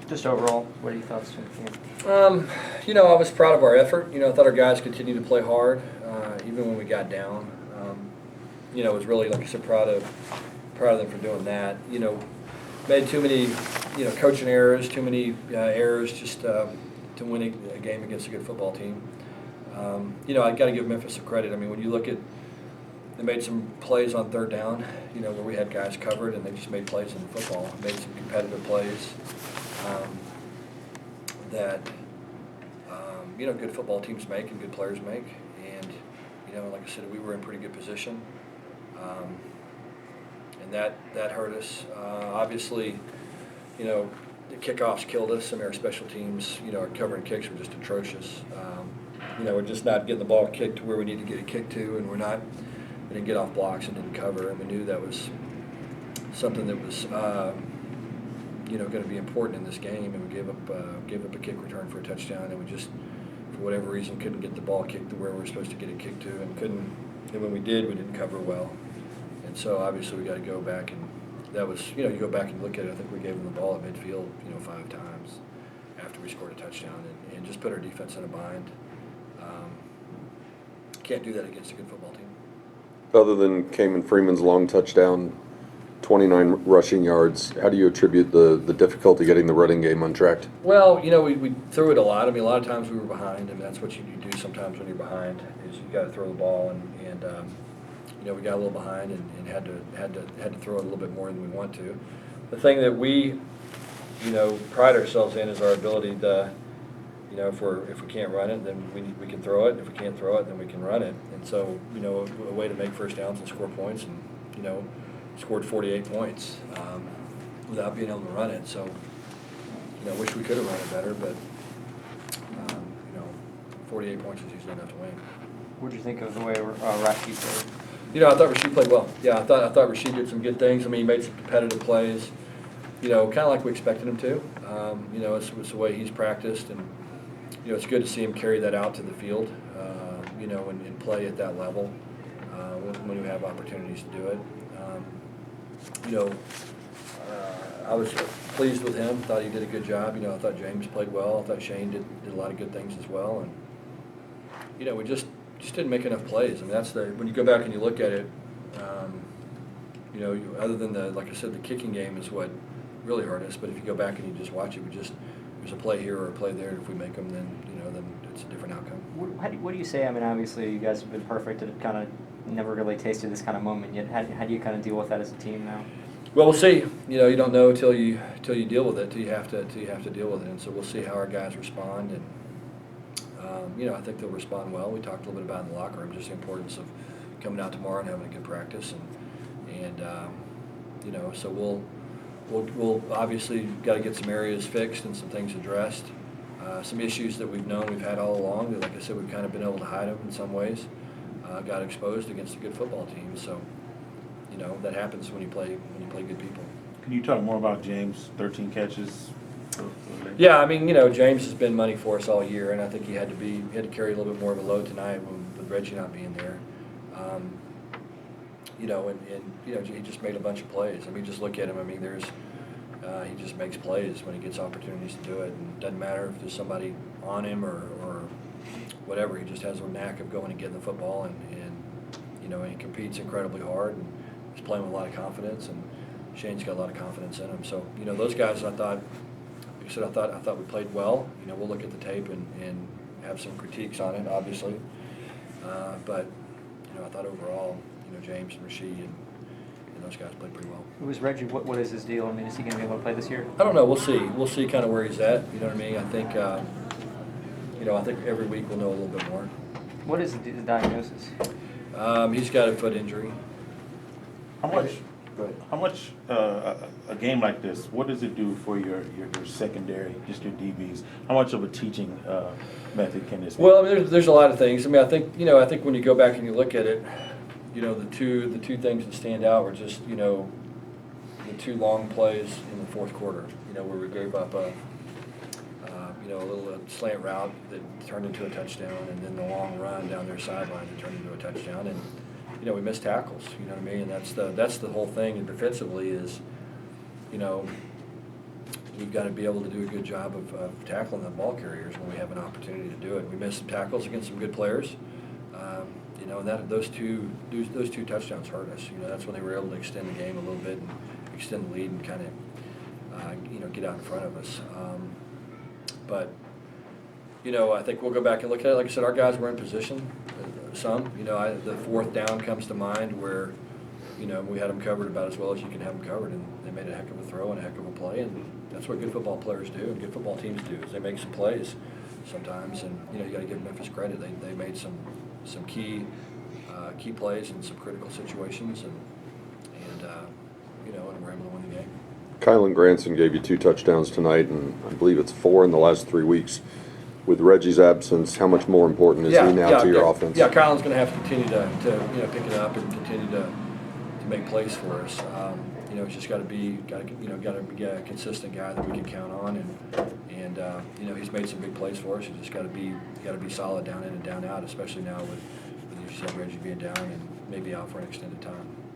Just overall, what are your thoughts from the game? I was proud of our effort. I thought our guys continued to play hard, even when we got down. I was really, like I said, proud of them for doing that. Made too many, coaching errors, too many errors just to win a game against a good football team. I got to give Memphis some credit. I mean, when you look at, they made some plays on third down, where we had guys covered, and they just made plays in the football. Made some competitive plays that good football teams make and good players make. And like I said, we were in pretty good position, and that hurt us. Obviously, the kickoffs killed us. I mean, our special teams, our covering kicks were just atrocious. We're just not getting the ball kicked to where we need to get it kicked to, and we didn't get off blocks and didn't cover, and we knew that was something that was going to be important in this game, and we gave up a kick return for a touchdown, and we just, for whatever reason, couldn't get the ball kicked to where we were supposed to get it kicked to, and when we did, we didn't cover well. And so obviously we got to go back, and that was, you go back and look at it, I think we gave them the ball at midfield, 5 times after we scored a touchdown, and just put our defense in a bind. Can't do that against a good football team. Other than Kamen Freeman's long touchdown, 29 rushing yards, how do you attribute the difficulty getting the running game untracked? Well, we threw it a lot. I mean, a lot of times we were behind, and that's what you do sometimes when you're behind, is you got to throw the ball, and we got a little behind and had to throw it a little bit more than we want to. The thing that we, pride ourselves in is our ability to, if we can't run it, then we can throw it. If we can't throw it, then we can run it. And so, a way to make first downs and score points, and scored 48 points without being able to run it. So, wish we could have run it better, but 48 points is usually enough to win. What did you think of the way Rashid played? I thought Rashid played well. Yeah, I thought Rashid did some good things. I mean, he made some competitive plays. Kind of like we expected him to. It's the way he's practiced, and it's good to see him carry that out to the field. And play at that level when we have opportunities to do it. I was pleased with him. Thought he did a good job. I thought James played well. I thought Shane did a lot of good things as well. And we just didn't make enough plays. I mean, that's when you go back and you look at it. Other than like I said, the kicking game is what really hurt us. But if you go back and you just watch it, there's a play here or a play there. And if we make them, then it's a different outcome. What do you say? I mean, obviously you guys have been perfect and kind of never really tasted this kind of moment yet. How do you kind of deal with that as a team now? Well, we'll see. You don't know till you deal with it. Till you have to deal with it. And so we'll see how our guys respond. And I think they'll respond well. We talked a little bit about it in the locker room, just the importance of coming out tomorrow and having a good practice. And so we'll obviously got to get some areas fixed and some things addressed. Some issues that we've known we've had all along. That, like I said, we've kind of been able to hide them in some ways. Got exposed against a good football team. So. That happens when you play good people. Can you talk more about James? 13 catches. Yeah, I mean, James has been money for us all year, and I think he had to carry a little bit more of a load tonight with Reggie not being there. He just made a bunch of plays. I mean, just look at him. I mean, he just makes plays when he gets opportunities to do it, and it doesn't matter if there's somebody on him or whatever. He just has a knack of going and getting the football, and he competes incredibly hard. And he's playing with a lot of confidence, and Shane's got a lot of confidence in him. So, those guys, I thought we played well. We'll look at the tape and have some critiques on it, obviously. But, I thought overall, James and Rashid and those guys played pretty well. Who is Reggie? What is his deal? I mean, is he going to be able to play this year? I don't know. We'll see. We'll see kind of where he's at. You know what I mean? I think, I think every week we'll know a little bit more. What is the diagnosis? He's got a foot injury. How much a game like this, what does it do for your secondary, just your DBs? How much of a teaching method can this be? Well, I mean, there's a lot of things. I mean, I think when you go back and you look at it, the two things that stand out were just the 2 long plays in the fourth quarter. Where we gave up a little slant route that turned into a touchdown, and then the long run down their sideline that turned into a touchdown. And we missed tackles. You know what I mean? And that's the whole thing. And defensively is, we've got to be able to do a good job of tackling the ball carriers when we have an opportunity to do it. We missed some tackles against some good players. You know, and those two touchdowns hurt us. You know, that's when they were able to extend the game a little bit and extend the lead and kind of, you know, get out in front of us. But, you know, I think we'll go back and look at it. Like I said, our guys were in position. Some, you know, the fourth down comes to mind where, you know, we had them covered about as well as you can have them covered, and they made a heck of a throw and a heck of a play, and that's what good football players do and good football teams do, is they make some plays sometimes, and, you know, you got to give Memphis credit. They made some key plays in some critical situations, and you know, and we're able to win the game. Kylan Granson gave you 2 touchdowns tonight, and I believe it's 4 in the last 3 weeks. With Reggie's absence, how much more important is he now to your offense? Yeah, Kylan's going to have to continue to you know, pick it up and continue to make plays for us. You know, it's just got to be a consistent guy that we can count on, and you know, he's made some big plays for us. You just got to be solid down in and down out, especially now with you said Reggie being down and maybe out for an extended time.